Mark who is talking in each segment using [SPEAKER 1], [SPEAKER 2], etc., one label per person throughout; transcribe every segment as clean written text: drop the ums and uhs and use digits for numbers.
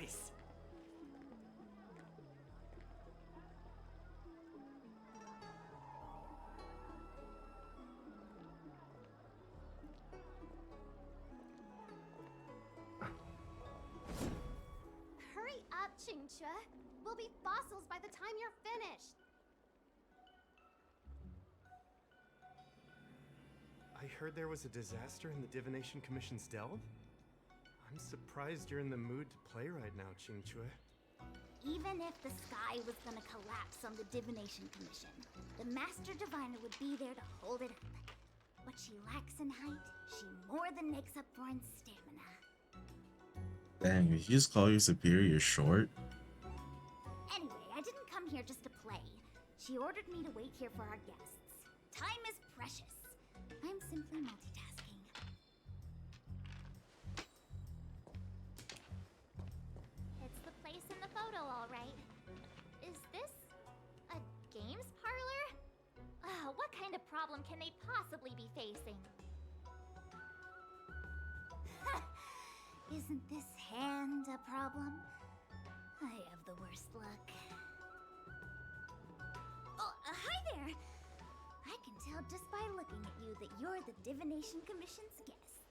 [SPEAKER 1] Nice.
[SPEAKER 2] Hurry up, Qingque. We'll be fossils by the time you're finished.
[SPEAKER 3] I heard there was a disaster in the Divination Commission's delve? I'm surprised you're in the mood to play right now, Qingque.
[SPEAKER 4] Even if the sky was gonna collapse on the Divination Commission, the Master Diviner would be there to hold it up. What she lacks in height, she more than makes up for in stamina.
[SPEAKER 5] Dang, did you just call your superior short?
[SPEAKER 4] Anyway, I didn't come here just to play. She ordered me to wait here for our guests. Time is precious. I'm simply multitasking.
[SPEAKER 2] It's the place in the photo, all right. Is this a games parlor? What kind of problem can they possibly be facing?
[SPEAKER 4] Isn't this hand a problem? I have the worst luck. Oh, hi there! I can tell just by looking at you that you're the Divination Commission's guests.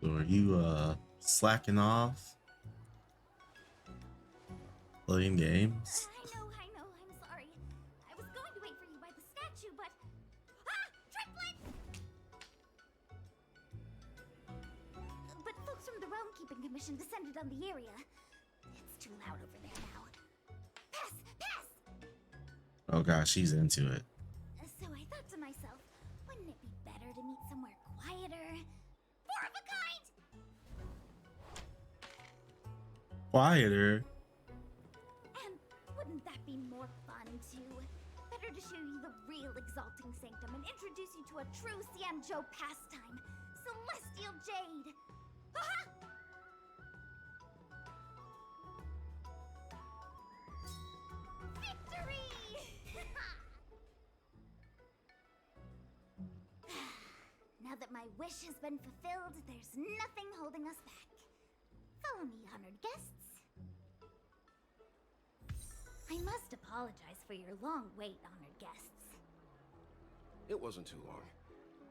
[SPEAKER 5] So are you slacking off? Playing games?
[SPEAKER 4] I know, I'm sorry. I was going to wait for you by the statue, but... Ah! Triplet! But folks from the Realm Keeping Commission descended on the area. It's too loud over there now. Pass! Pass!
[SPEAKER 5] Oh gosh, she's into it.
[SPEAKER 4] So I thought to myself, wouldn't it be better to meet somewhere quieter? Four of a kind!
[SPEAKER 5] Quieter.
[SPEAKER 4] And wouldn't that be more fun too? Better to show you the real Exalting Sanctum and introduce you to a true Xianzhou pastime, Celestial Jade! Aha! Victory! Now that my wish has been fulfilled, there's nothing holding us back. Follow me, honored guests. I must apologize for your long wait, honored guests.
[SPEAKER 6] It wasn't too long.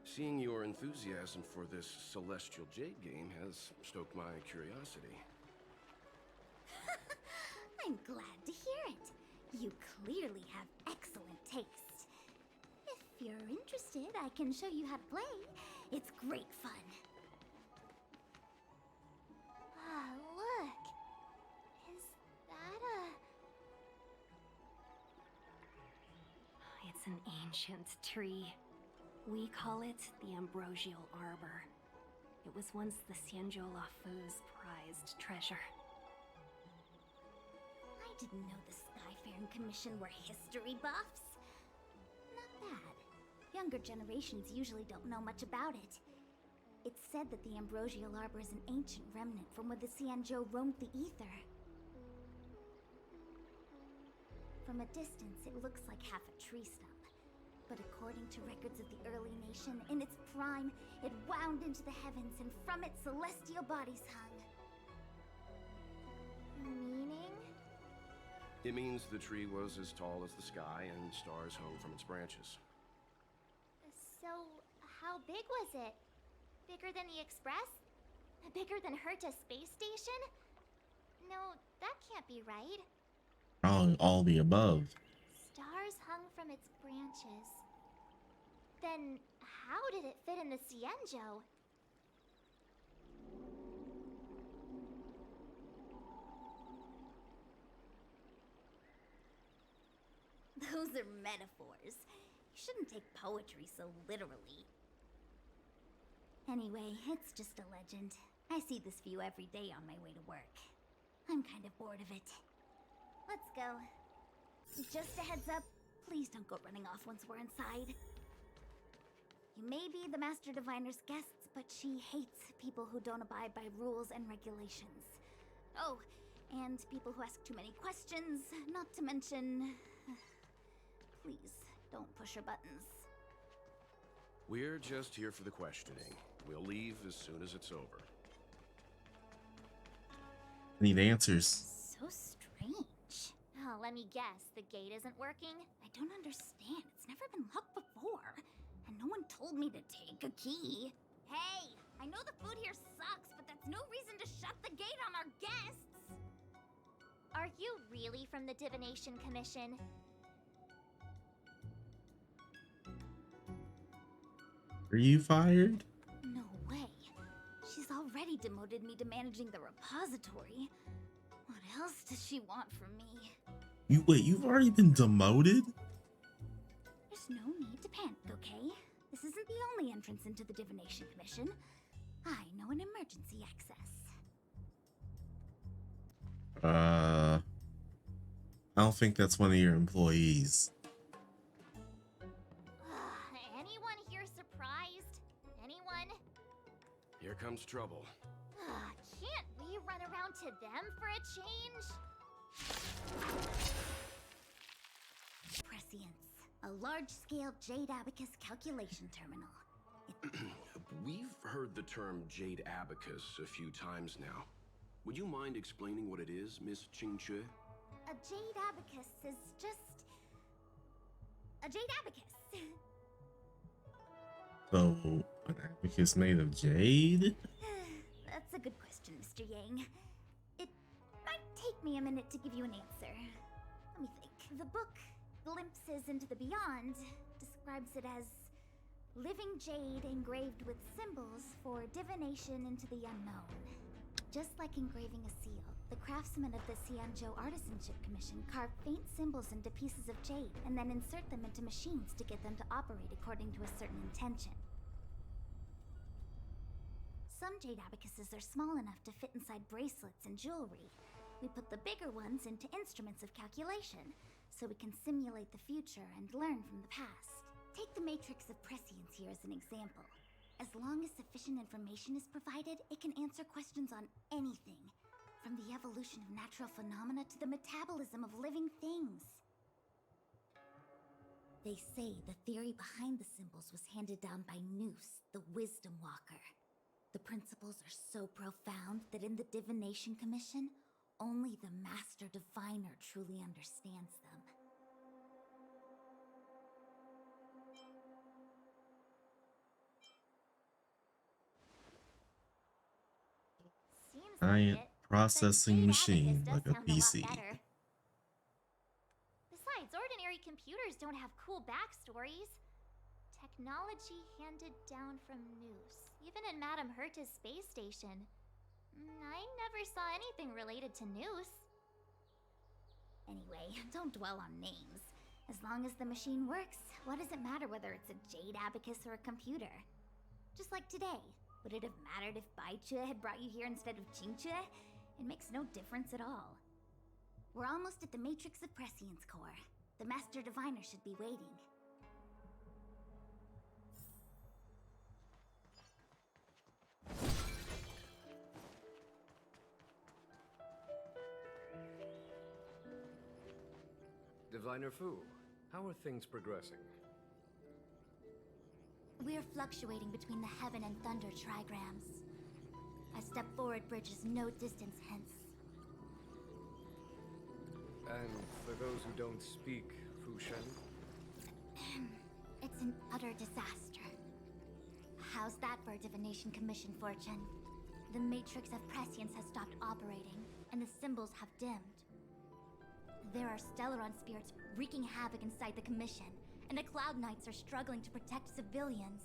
[SPEAKER 6] Seeing your enthusiasm for this Celestial Jade game has stoked my curiosity.
[SPEAKER 4] I'm glad to hear it. You clearly have excellent taste. If you're interested, I can show you how to play. It's great fun.
[SPEAKER 2] Ah, look. Is that a...
[SPEAKER 7] It's an ancient tree. We call it the Ambrosial Arbor. It was once the Xianzhou Luofu's prized treasure.
[SPEAKER 4] I didn't know the Skyfaring Commission were history buffs. Not bad. Younger generations usually don't know much about it. It's said that the Ambrosial Arbor is an ancient remnant from when the Xianzhou roamed the ether. From a distance, it looks like half a tree stump. But according to records of the early nation, in its prime, it wound into the heavens and from it celestial bodies hung.
[SPEAKER 2] meaning?
[SPEAKER 6] It means the tree was as tall as the sky and stars hung from its branches.
[SPEAKER 2] So, how big was it? Bigger than the Express? Bigger than Herta Space Station? No, that can't be right.
[SPEAKER 5] All the above.
[SPEAKER 2] Stars hung from its branches. Then, how did it fit in the Xianzhou?
[SPEAKER 4] Those are metaphors. You shouldn't take poetry so literally. Anyway, it's just a legend. I see this view every day on my way to work. I'm kind of bored of it. Let's go. Just a heads up, please don't go running off once we're inside. You may be the Master Diviner's guests, but she hates people who don't abide by rules and regulations. Oh, and people who ask too many questions, not to mention... Please, don't push her buttons.
[SPEAKER 6] We're just here for the questioning. We'll leave as soon as it's over.
[SPEAKER 5] I need answers.
[SPEAKER 4] So strange.
[SPEAKER 2] Oh, let me guess. The gate isn't working?
[SPEAKER 4] I don't understand. It's never been locked before. And no one told me to take a key. Hey, I know the food here sucks, but that's no reason to shut the gate on our guests.
[SPEAKER 2] Are you really from the Divination Commission?
[SPEAKER 5] Are you fired?
[SPEAKER 4] No way. She's already demoted me to managing the repository. What else does she want from me?
[SPEAKER 5] You've already been demoted?
[SPEAKER 4] There's no need to panic, okay? This isn't the only entrance into the Divination Commission. I know an emergency access.
[SPEAKER 5] I don't think that's one of your employees.
[SPEAKER 2] Anyone here surprised? Anyone?
[SPEAKER 6] Here comes trouble.
[SPEAKER 2] Can't we run around to them for a change?
[SPEAKER 4] Prescience, a large-scale Jade Abacus calculation terminal.
[SPEAKER 6] We've heard the term Jade Abacus a few times now. Would you mind explaining what it is, Miss Qingque?
[SPEAKER 2] A Jade Abacus is just... a Jade Abacus.
[SPEAKER 5] So, an abacus made of jade?
[SPEAKER 4] That's a good question, Mr. Yang. It might take me a minute to give you an answer. Let me think. The book, Glimpses into the Beyond, describes it as living jade engraved with symbols for divination into the unknown. Just like engraving a seal, the craftsmen of the Xianzhou Artisanship Commission carve faint symbols into pieces of jade and then insert them into machines to get them to operate according to a certain intention. Some jade abacuses are small enough to fit inside bracelets and jewelry. We put the bigger ones into instruments of calculation, so we can simulate the future and learn from the past. Take the Matrix of Prescience here as an example. As long as sufficient information is provided, it can answer questions on anything, from the evolution of natural phenomena to the metabolism of living things. They say the theory behind the symbols was handed down by Noose, the Wisdom Walker. The principles are so profound that in the Divination Commission, only the Master Diviner truly understands them.
[SPEAKER 2] Seems
[SPEAKER 5] Giant
[SPEAKER 2] like it.
[SPEAKER 5] processing
[SPEAKER 2] But Jade
[SPEAKER 5] machine,
[SPEAKER 2] Abacus
[SPEAKER 5] like a
[SPEAKER 2] does sound
[SPEAKER 5] PC.
[SPEAKER 2] lot better. Besides, ordinary computers don't have cool backstories. Technology handed down from Noose. Even in Madame Herta's space station. I never saw anything related to Noose.
[SPEAKER 4] Anyway, don't dwell on names. As long as the machine works, what does it matter whether it's a Jade Abacus or a computer? Just like today. Would it have mattered if Baichue had brought you here instead of Qingque? It makes no difference at all. We're almost at the Matrix of Prescience core. The Master Diviner should be waiting.
[SPEAKER 1] Diviner Fu, how are things progressing?
[SPEAKER 4] We're fluctuating between the Heaven and Thunder trigrams. A step forward bridges no distance hence.
[SPEAKER 1] And for those who don't speak Fushen,
[SPEAKER 4] It's an utter disaster. How's that for a Divination Commission fortune? The Matrix of Prescience has stopped operating, and the symbols have dimmed. There are Stellaron spirits wreaking havoc inside the Commission, and the Cloud Knights are struggling to protect civilians.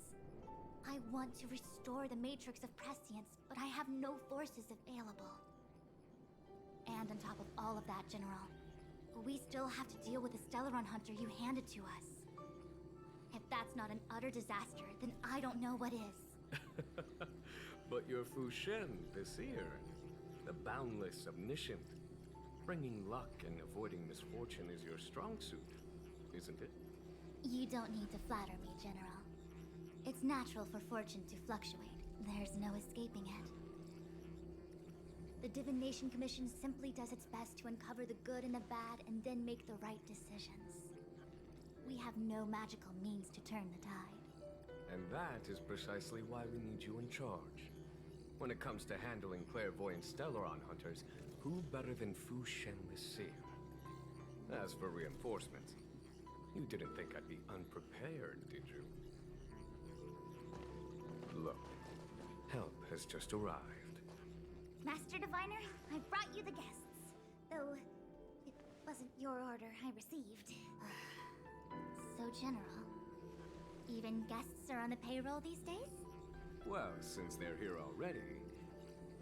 [SPEAKER 4] I want to restore the Matrix of Prescience, but I have no forces available. And on top of all of that, General, we still have to deal with the Stellaron Hunter you handed to us. If that's not an utter disaster, then I don't know what is.
[SPEAKER 1] but your Fushen, the seer, the boundless, omniscient, bringing luck and avoiding misfortune is your strong suit, isn't it?
[SPEAKER 4] You don't need to flatter me, General. It's natural for fortune to fluctuate. There's no escaping it. The Divination Commission simply does its best to uncover the good and the bad and then make the right decisions. We have no magical means to turn the tide.
[SPEAKER 1] And that is precisely why we need you in charge. When it comes to handling clairvoyant Stellaron hunters, who better than Fu Shen the Seer? As for reinforcements, you didn't think I'd be unprepared, did you? Look, help has just arrived.
[SPEAKER 4] Master Diviner, I brought you the guests. Though, it wasn't your order I received. So general. Even guests are on the payroll these days?
[SPEAKER 1] Well, since they're here already,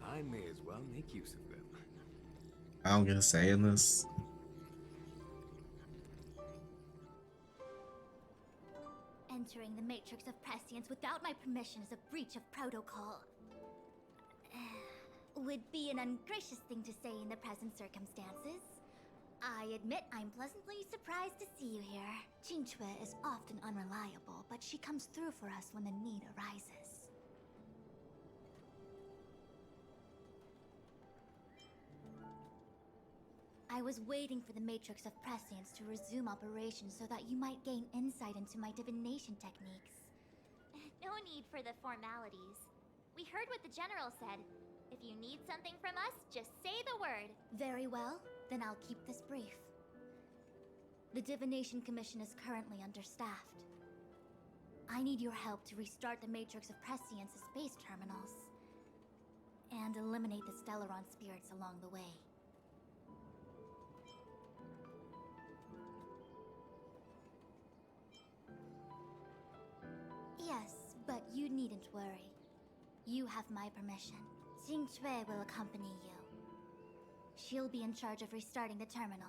[SPEAKER 1] I may as well make use of them.
[SPEAKER 5] I'm gonna say in this.
[SPEAKER 4] Entering the Matrix of Prescience without my permission is a breach of protocol. Would be an ungracious thing to say in the present circumstances. I admit I'm pleasantly surprised to see you here. Qingque is often unreliable, but she comes through for us when the need arises. I was waiting for the Matrix of Prescience to resume operations so that you might gain insight into my divination techniques.
[SPEAKER 2] No need for the formalities. We heard what the General said. If you need something from us, just say the word.
[SPEAKER 4] Very well, then I'll keep this brief. The Divination Commission is currently understaffed. I need your help to restart the Matrix of Prescience's base terminals and eliminate the Stellaron spirits along the way. Yes, but you needn't worry. You have my permission. Qingque will accompany you. She'll be in charge of restarting the terminal.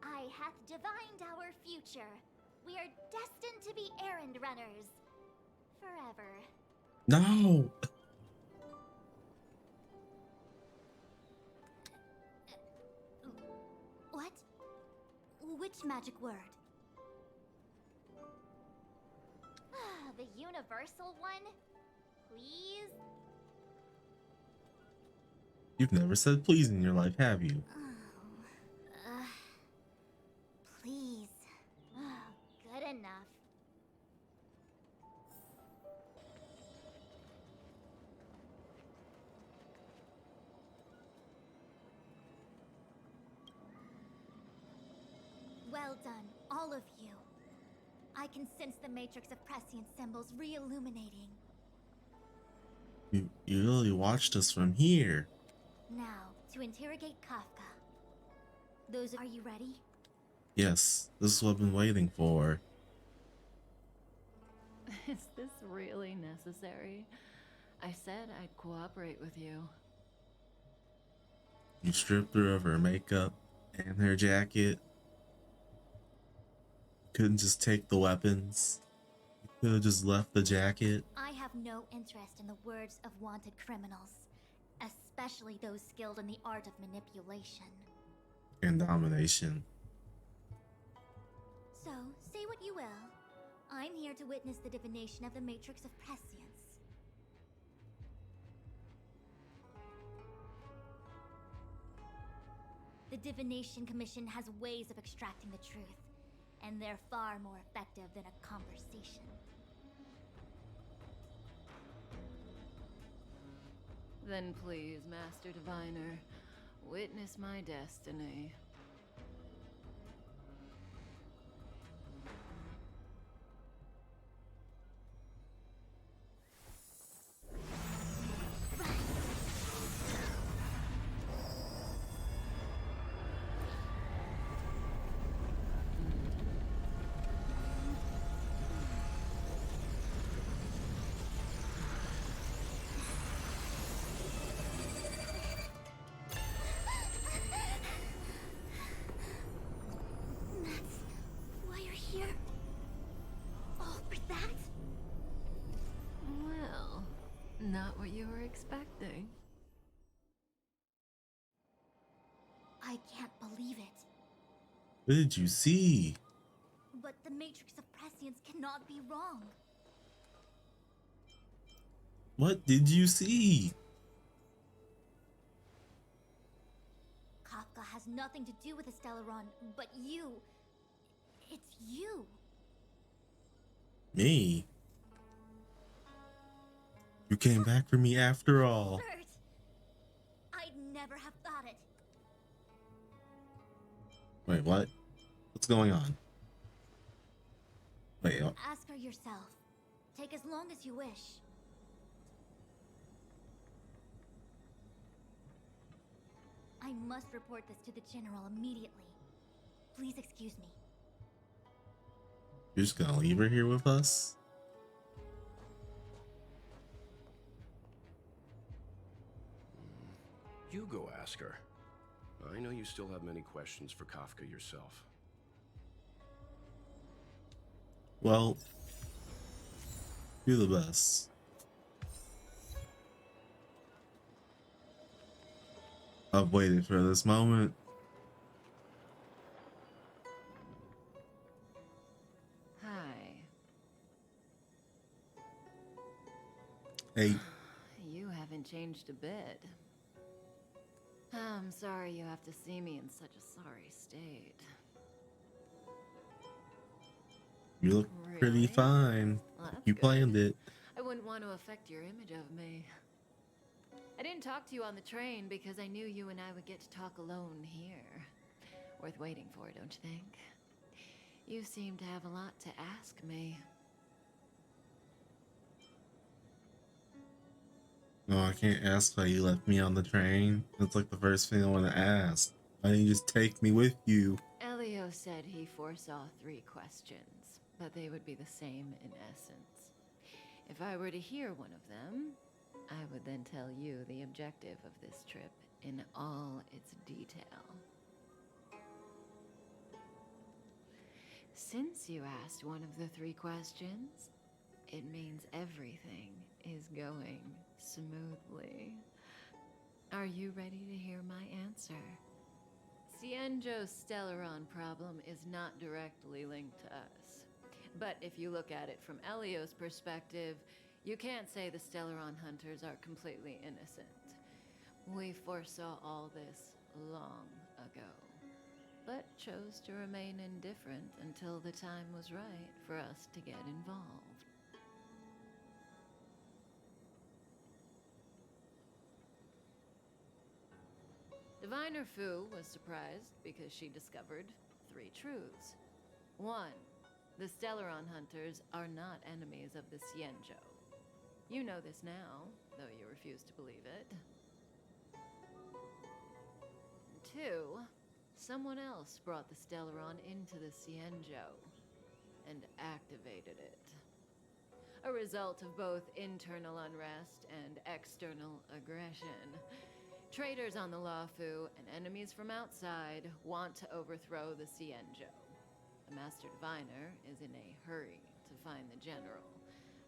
[SPEAKER 2] I hath divined our future. We are destined to be errand runners. Forever.
[SPEAKER 5] No.
[SPEAKER 4] What? Which magic word?
[SPEAKER 2] The universal one? Please?
[SPEAKER 5] You've never said please in your life, have you?
[SPEAKER 4] Please.
[SPEAKER 2] Good enough.
[SPEAKER 4] Well done, all of you. I can sense the Matrix of Prescience symbols re-illuminating.
[SPEAKER 5] You really watched us from here.
[SPEAKER 4] Now, to interrogate Kafka. Are you ready?
[SPEAKER 5] Yes, this is what I've been waiting for.
[SPEAKER 8] Is this really necessary? I said I'd cooperate with you.
[SPEAKER 5] You stripped her of her makeup and her jacket. Couldn't just take the weapons. You could have just left the jacket.
[SPEAKER 4] I have no interest in the words of wanted criminals, especially those skilled in the art of manipulation.
[SPEAKER 5] And domination.
[SPEAKER 4] So, say what you will. I'm here to witness the divination of the Matrix of Prescience. The Divination Commission has ways of extracting the truth, and they're far more effective than a conversation.
[SPEAKER 8] Then please, Master Diviner, witness my destiny.
[SPEAKER 4] That's why you're here? All for that?
[SPEAKER 8] Well, not what you were expecting.
[SPEAKER 4] I can't believe it.
[SPEAKER 5] What did you see?
[SPEAKER 4] But the Matrix of Prescience cannot be wrong.
[SPEAKER 5] What did you see?
[SPEAKER 4] Kafka has nothing to do with the Stellaron, but you. It's you.
[SPEAKER 5] Me? You came back for me after all.
[SPEAKER 4] Bert! I'd never have thought it.
[SPEAKER 5] Wait, what? What's going on? Wait,
[SPEAKER 4] Ask her yourself. Take as long as you wish. I must report this to the General immediately. Please excuse me.
[SPEAKER 5] you're just gonna leave her here with us?
[SPEAKER 6] You go ask her. I know you still have many questions for Kafka yourself.
[SPEAKER 5] Well, do the best. I've waited for this moment.
[SPEAKER 8] Hi.
[SPEAKER 5] Hey,
[SPEAKER 8] You haven't changed a bit. I'm sorry you have to see me in such a sorry state.
[SPEAKER 5] you look pretty
[SPEAKER 8] Really?
[SPEAKER 5] fine.
[SPEAKER 8] Well, that's
[SPEAKER 5] You
[SPEAKER 8] good.
[SPEAKER 5] planned it.
[SPEAKER 8] I wouldn't want to affect your image of me. I didn't talk to you on the train because I knew you and I would get to talk alone here. Worth waiting for, don't you think? You seem to have a lot to ask me.
[SPEAKER 5] No, I can't ask why you left me on the train. That's like the first thing I want to ask. Why didn't you just take me with you?
[SPEAKER 8] Elio said he foresaw 3 questions, but they would be the same in essence. If I were to hear one of them, I would then tell you the objective of this trip in all its detail. Since you asked one of the 3 questions, it means everything is going smoothly. Are you ready to hear my answer? Cienjo's Stellaron problem is not directly linked to us. But if you look at it from Elio's perspective, you can't say the Stellaron hunters are completely innocent. We foresaw all this long ago, but chose to remain indifferent until the time was right for us to get involved. Diviner Fu was surprised because she discovered 3 truths. 1. The Stellaron hunters are not enemies of the Cienjo. You know this now, though you refuse to believe it. 2. Someone else brought the Stellaron into the Cienjo and activated it. A result of both internal unrest and external aggression. Traitors on the Luofu and enemies from outside want to overthrow the Cienjo. The Master Diviner is in a hurry to find the General,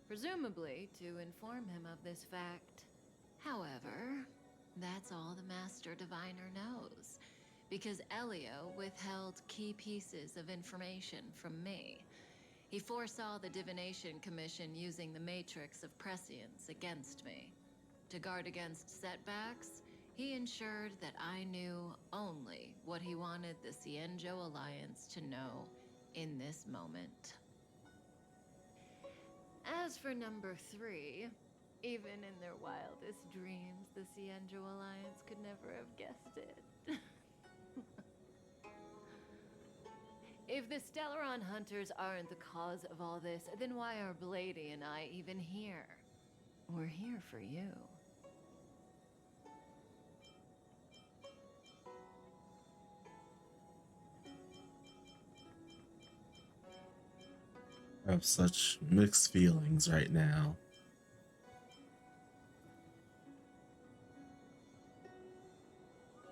[SPEAKER 8] presumably to inform him of this fact. However, that's all the Master Diviner knows, because Elio withheld key pieces of information from me. He foresaw the Divination Commission using the Matrix of Prescience against me. To guard against setbacks, he ensured that I knew only what he wanted the Cienjo Alliance to know in this moment. As for number 3, even in their wildest dreams, the Cienjo Alliance could never have guessed it. If the Stellaron hunters aren't the cause of all this, then why are Blady and I even here? We're here for you.
[SPEAKER 5] I have such mixed feelings right now.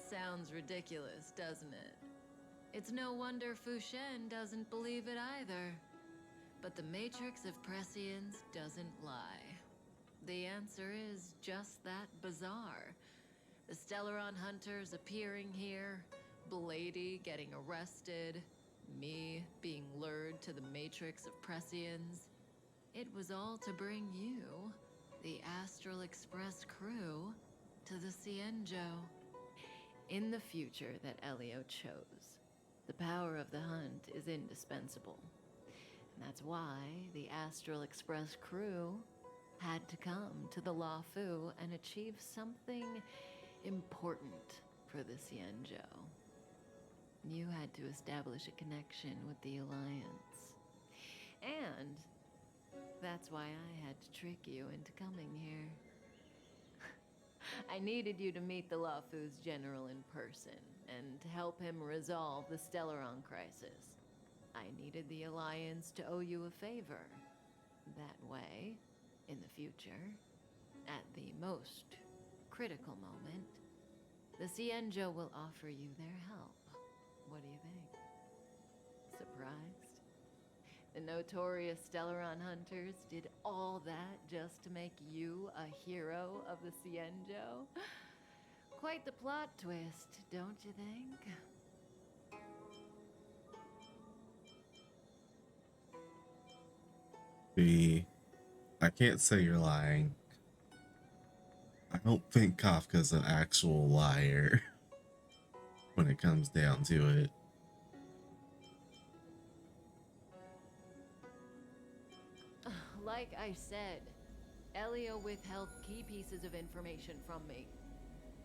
[SPEAKER 8] Sounds ridiculous, doesn't it? It's no wonder Fu Shen doesn't believe it either. But the Matrix of Prescience doesn't lie. The answer is just that bizarre. The Stellaron hunters appearing here, Blady getting arrested, me being lured to the Matrix of Prescience. It was all to bring you, the Astral Express crew, to the Cienjo. In the future that Elio chose, the power of the hunt is indispensable. And that's why the Astral Express crew had to come to the Luofu and achieve something important for the Xianzhou. You had to establish a connection with the Alliance. And that's why I had to trick you into coming here. I needed you to meet the Luofu's general in person, and to help him resolve the Stellaron crisis. I needed the Alliance to owe you a favor. That way, in the future, at the most critical moment, the Xianzhou will offer you their help. What do you think? Surprised? The notorious Stellaron hunters did all that just to make you a hero of the Xianzhou? Quite the plot twist, don't you think?
[SPEAKER 5] I can't say you're lying. I don't think Kafka's an actual liar when it comes down to it.
[SPEAKER 8] Like I said, Elio withheld key pieces of information from me.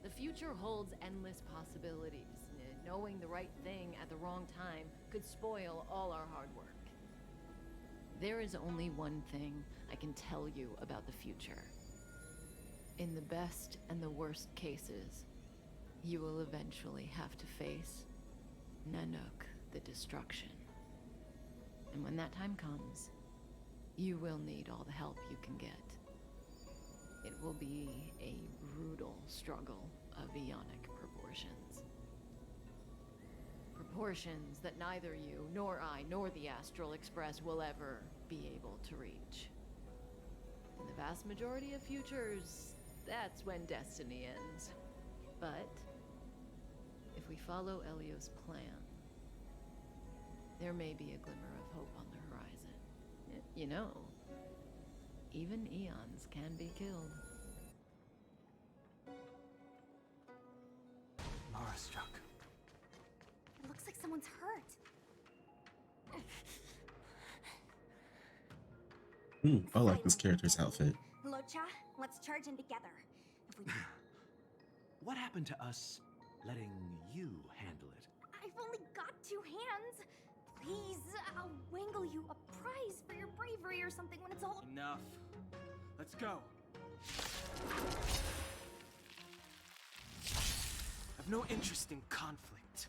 [SPEAKER 8] The future holds endless possibilities. Knowing the right thing at the wrong time could spoil all our hard work. There is only one thing I can tell you about the future. In the best and the worst cases, you will eventually have to face Nanook the Destruction. And when that time comes, you will need all the help you can get. It will be a brutal struggle of Ionic proportions. Proportions that neither you, nor I, nor the Astral Express will ever be able to reach. In the vast majority of futures, that's when destiny ends. But if we follow Elio's plan, there may be a glimmer of hope on the horizon. You know, even eons can be killed.
[SPEAKER 3] Mara struck.
[SPEAKER 4] It looks like someone's hurt.
[SPEAKER 5] I like this character's outfit.
[SPEAKER 4] Locha, let's charge in together. If we...
[SPEAKER 9] What happened to us letting you handle it?
[SPEAKER 4] I've only got 2 hands. Please, I'll wangle you a prize for your bravery or something when it's all...
[SPEAKER 9] Enough. Let's go. I've no interest in conflict.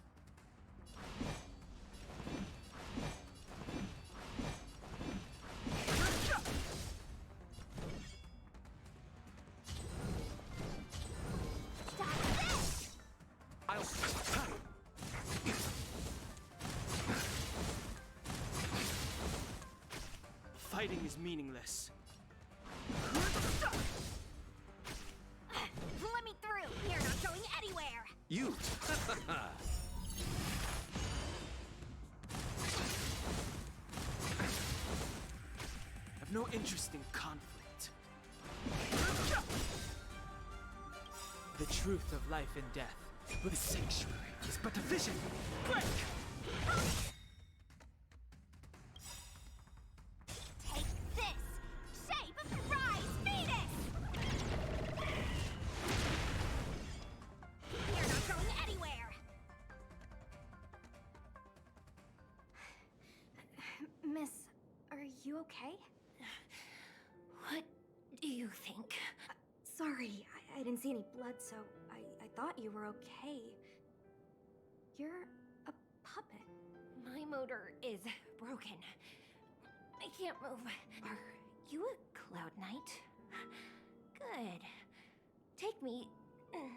[SPEAKER 9] I'll... Fighting is meaningless.
[SPEAKER 4] Let me through. You're not going anywhere.
[SPEAKER 6] You!
[SPEAKER 9] I've no interest in conflict. The truth of life and death. The sanctuary is but a vision. Break!
[SPEAKER 4] Take this! Shape of the rise, Venus! You're not going anywhere! Miss, are you okay?
[SPEAKER 7] What do you think?
[SPEAKER 4] Sorry, I didn't see any blood, so I thought you were okay. You're a puppet.
[SPEAKER 7] My motor is broken. I can't move. Are you a Cloud Knight? Good. Take me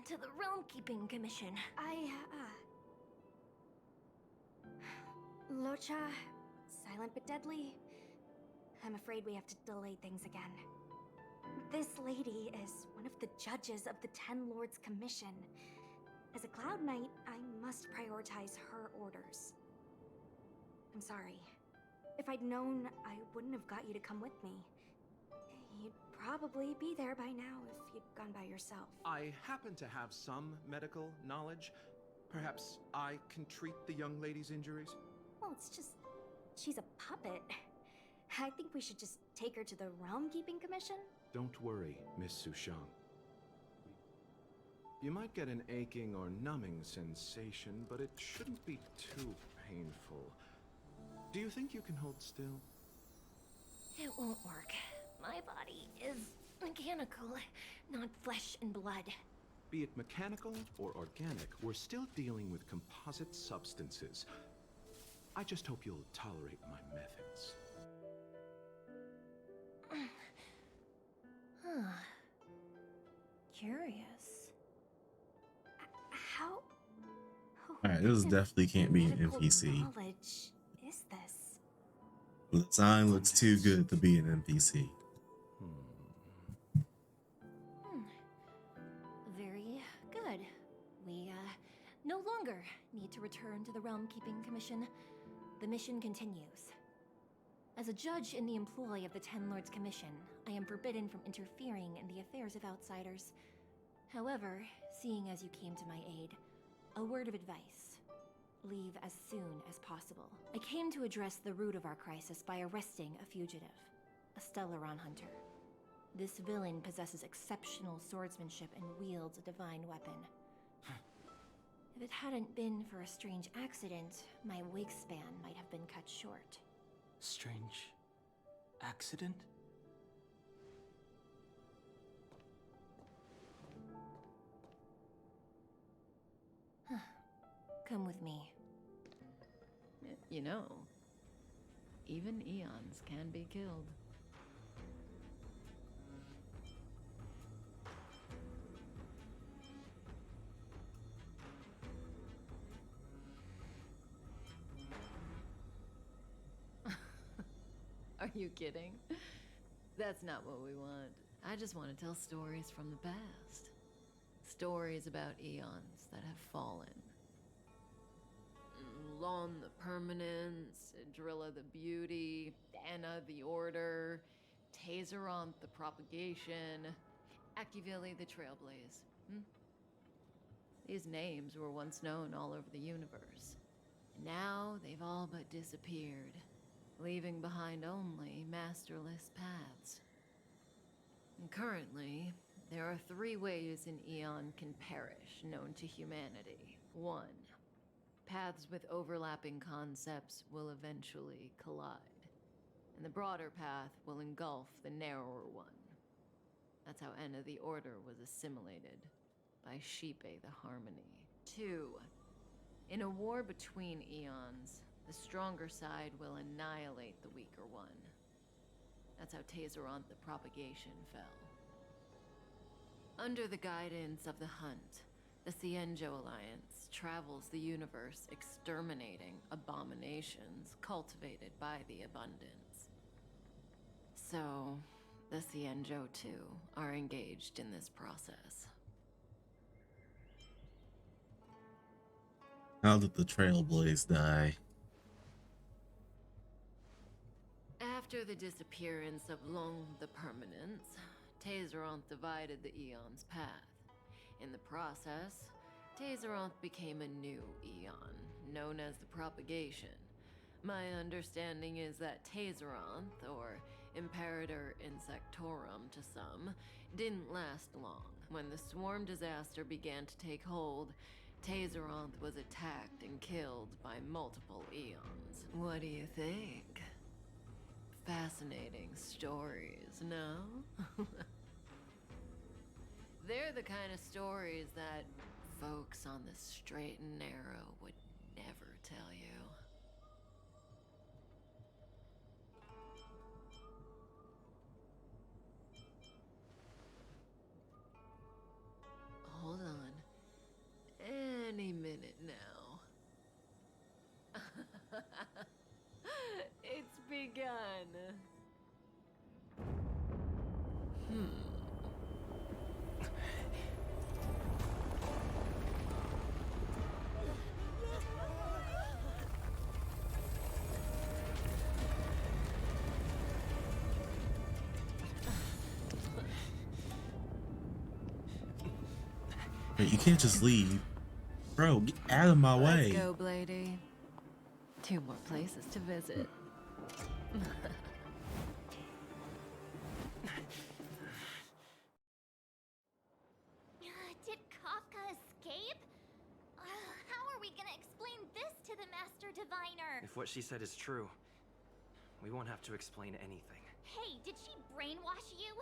[SPEAKER 7] to the Realm Keeping Commission.
[SPEAKER 4] Locha, silent but deadly. I'm afraid we have to delay things again. This lady is one of the judges of the 10 Lords Commission. As a Cloud Knight, I must prioritize her orders. I'm sorry. If I'd known, I wouldn't have got you to come with me. You'd
[SPEAKER 7] probably be there by now if you'd gone by yourself.
[SPEAKER 10] I happen to have some medical knowledge. Perhaps I can treat the young lady's injuries?
[SPEAKER 7] Well, it's just... she's a puppet. I think we should just take her to the Realm Keeping Commission.
[SPEAKER 10] Don't worry, Miss Sushang. You might get an aching or numbing sensation, but it shouldn't be too painful. Do you think you can hold still?
[SPEAKER 7] It won't work. My body is mechanical, not flesh and blood.
[SPEAKER 10] Be it mechanical or organic, we're still dealing with composite substances. I just hope you'll tolerate my methods.
[SPEAKER 7] Huh. Curious. How...
[SPEAKER 5] Alright, this
[SPEAKER 7] what
[SPEAKER 5] definitely can't be an
[SPEAKER 7] medical
[SPEAKER 5] NPC.
[SPEAKER 7] knowledge is this?
[SPEAKER 5] The design looks too good to be an NPC.
[SPEAKER 7] Very good. We, no longer need to return to the Realm Keeping Commission. The mission continues. As a judge in the employ of the Ten Lords Commission, I am forbidden from interfering in the affairs of outsiders. However, seeing as you came to my aid, a word of advice. Leave as soon as possible. I came to address the root of our crisis by arresting a fugitive, a Stellaron hunter. This villain possesses exceptional swordsmanship and wields a divine weapon. If it hadn't been for a strange accident, my wingspan might have been cut short.
[SPEAKER 9] Strange accident?
[SPEAKER 7] Come with me.
[SPEAKER 8] You know, even eons can be killed. Are you kidding? That's not what we want. I just want to tell stories from the past. Stories about eons that have fallen. Lon the Permanence, Drilla the Beauty, Anna the Order, Tazeronth the Propagation, Akivili the Trailblaze. These names were once known all over the universe. Now they've all but disappeared, leaving behind only masterless paths. And currently, there are 3 ways an eon can perish known to humanity. 1. Paths with overlapping concepts will eventually collide, and the broader path will engulf the narrower one. That's how Enna the Order was assimilated by Shipe the Harmony. 2. In a war between eons, the stronger side will annihilate the weaker one. That's how Tazeronth the Propagation fell. Under the guidance of the Hunt, the Cienjo Alliance travels the universe exterminating abominations cultivated by the Abundance. So, the Cienjo too are engaged in this process.
[SPEAKER 5] How did the Trailblaze die?
[SPEAKER 8] After the disappearance of Long the Permanence, Tazeronth divided the Eon's path. In the process, Tazeronth became a new Eon, known as the Propagation. My understanding is that Tazeronth, or Imperator Insectorum to some, didn't last long. When the swarm disaster began to take hold, Tazeronth was attacked and killed by multiple Eons. What do you think? Fascinating stories, no? They're the kind of stories that folks on the straight and narrow would never tell you. Hold on. Any minute now. It's begun.
[SPEAKER 5] You can't just leave. Bro, get out of my way.
[SPEAKER 8] Let's go, Blady. 2 more places to visit.
[SPEAKER 2] Did Kafka escape? How are we gonna explain this to the Master Diviner?
[SPEAKER 11] If what she said is true, we won't have to explain anything.
[SPEAKER 2] Hey, did she brainwash you?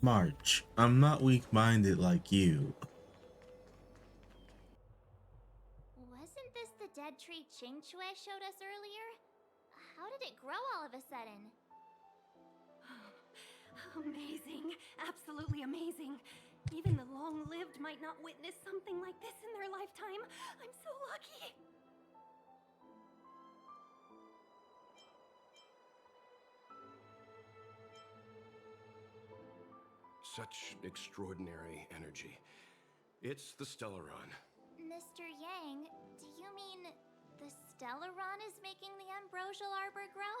[SPEAKER 5] March, I'm not weak-minded like you.
[SPEAKER 2] Wasn't this the dead tree Qingque showed us earlier? How did it grow all of a sudden?
[SPEAKER 7] Amazing. Absolutely amazing. Even the long-lived might not witness something like this in their lifetime. I'm so lucky.
[SPEAKER 6] Such extraordinary energy. It's the Stellaron.
[SPEAKER 2] Mr. Yang, do you mean the Stellaron is making the ambrosial arbor grow?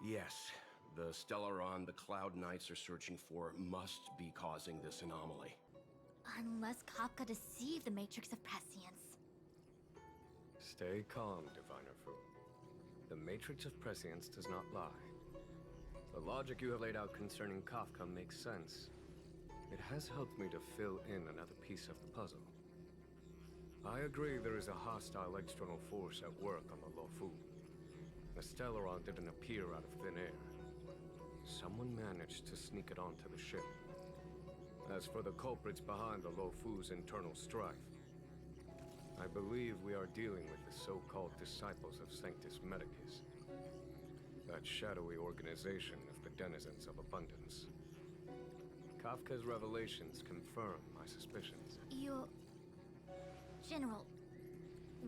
[SPEAKER 6] Yes, the Stellaron the Cloud Knights are searching for must be causing this anomaly.
[SPEAKER 4] Unless Kafka deceived the Matrix of Prescience.
[SPEAKER 1] Stay calm, Diviner Fu. The Matrix of Prescience does not lie. The logic you have laid out concerning Kafka makes sense. It has helped me to fill in another piece of the puzzle. I agree there is a hostile external force at work on the Luofu. The Stellaron didn't appear out of thin air. Someone managed to sneak it onto the ship. As for the culprits behind the Luofu's internal strife, I believe we are dealing with the so-called disciples of Sanctus Medicus. That shadowy organization of the denizens of abundance. Kafka's revelations confirm my suspicions.
[SPEAKER 4] General,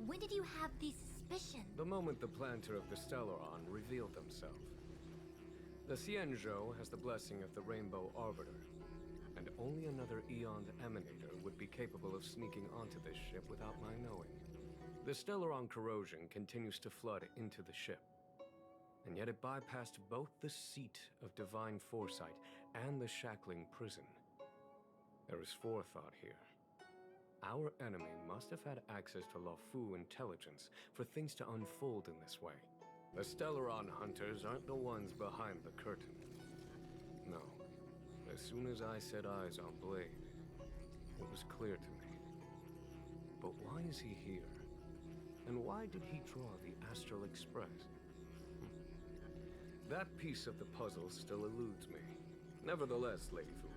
[SPEAKER 4] when did you have these suspicions?
[SPEAKER 1] The moment the planter of the Stellaron revealed himself. The Xianzhou has the blessing of the Rainbow Arbiter, and only another Aeon Emanator would be capable of sneaking onto this ship without my knowing. The Stellaron corrosion continues to flood into the ship, and yet it bypassed both the seat of divine foresight and the shackling prison. There is forethought here. Our enemy must have had access to Luofu intelligence for things to unfold in this way. The Stellaron hunters aren't the ones behind the curtain. No. As soon as I set eyes on Blade, it was clear to me. But why is he here? And why did he draw the Astral Express? That piece of the puzzle still eludes me. Nevertheless, Lady Fu,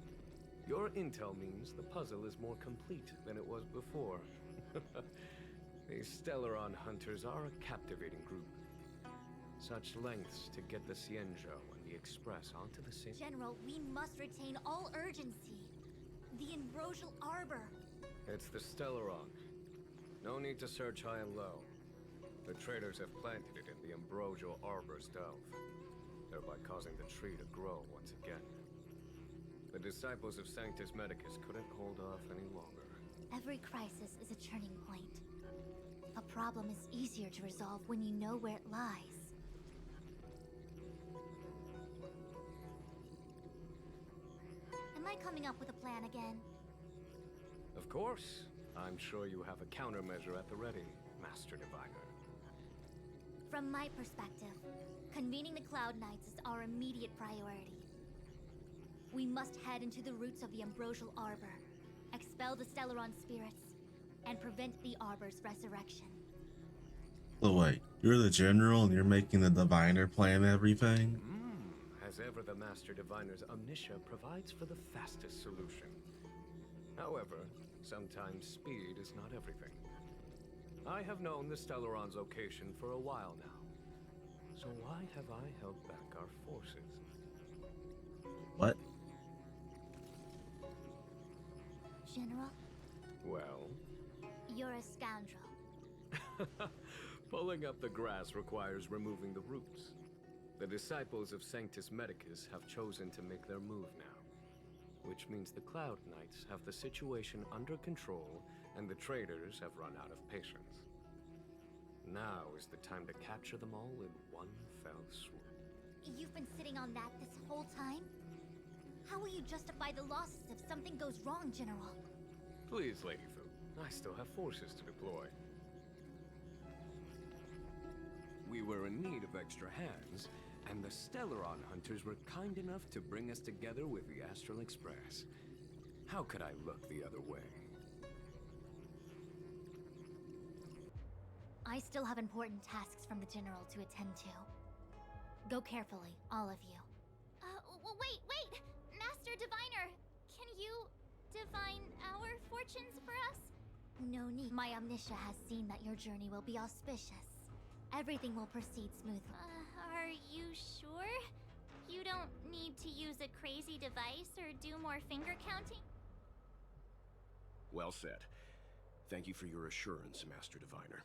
[SPEAKER 1] your intel means the puzzle is more complete than it was before. These Stellaron hunters are a captivating group. Such lengths to get the Xianzhou and the Express onto the same...
[SPEAKER 4] General, we must retain all urgency. The ambrosial arbor.
[SPEAKER 1] It's the Stellaron. No need to search high and low. The traders have planted it in the ambrosial arbor's delve, thereby causing the tree to grow once again. The disciples of Sanctus Medicus couldn't hold off any longer.
[SPEAKER 4] Every crisis is a turning point. A problem is easier to resolve when you know where it lies. Am I coming up with a plan again?
[SPEAKER 1] Of course. I'm sure you have a countermeasure at the ready, Master Diviner.
[SPEAKER 4] From my perspective, convening the Cloud Knights is our immediate priority. We must head into the roots of the ambrosial arbor, expel the Stellaron spirits, and prevent the arbor's resurrection.
[SPEAKER 5] So wait, you're the general and you're making the diviner plan everything?
[SPEAKER 1] As ever, the Master Diviner's omniscia provides for the fastest solution. However, sometimes speed is not everything. I have known the Stellaron's location for a while now. So why have I held back our forces?
[SPEAKER 5] What?
[SPEAKER 4] General,
[SPEAKER 1] Well?
[SPEAKER 4] you're a scoundrel.
[SPEAKER 1] Pulling up the grass requires removing the roots. The disciples of Sanctus Medicus have chosen to make their move now, which means the Cloud Knights have the situation under control and the traders have run out of patience. Now is the time to capture them all in one fell swoop.
[SPEAKER 4] You've been sitting on that this whole time? How will you justify the losses if something goes wrong, General?
[SPEAKER 1] Please, Lady Fu. I still have forces to deploy. We were in need of extra hands, and the Stellaron hunters were kind enough to bring us together with the Astral Express. How could I look the other way?
[SPEAKER 4] I still have important tasks from the General to attend to. Go carefully, all of you.
[SPEAKER 2] Wait! Master Diviner, can you divine our fortunes for us?
[SPEAKER 4] No need. My Omniscia has seen that your journey will be auspicious. Everything will proceed smoothly.
[SPEAKER 2] Are you sure? You don't need to use a crazy device or do more finger counting?
[SPEAKER 6] Well said. Thank you for your assurance, Master Diviner.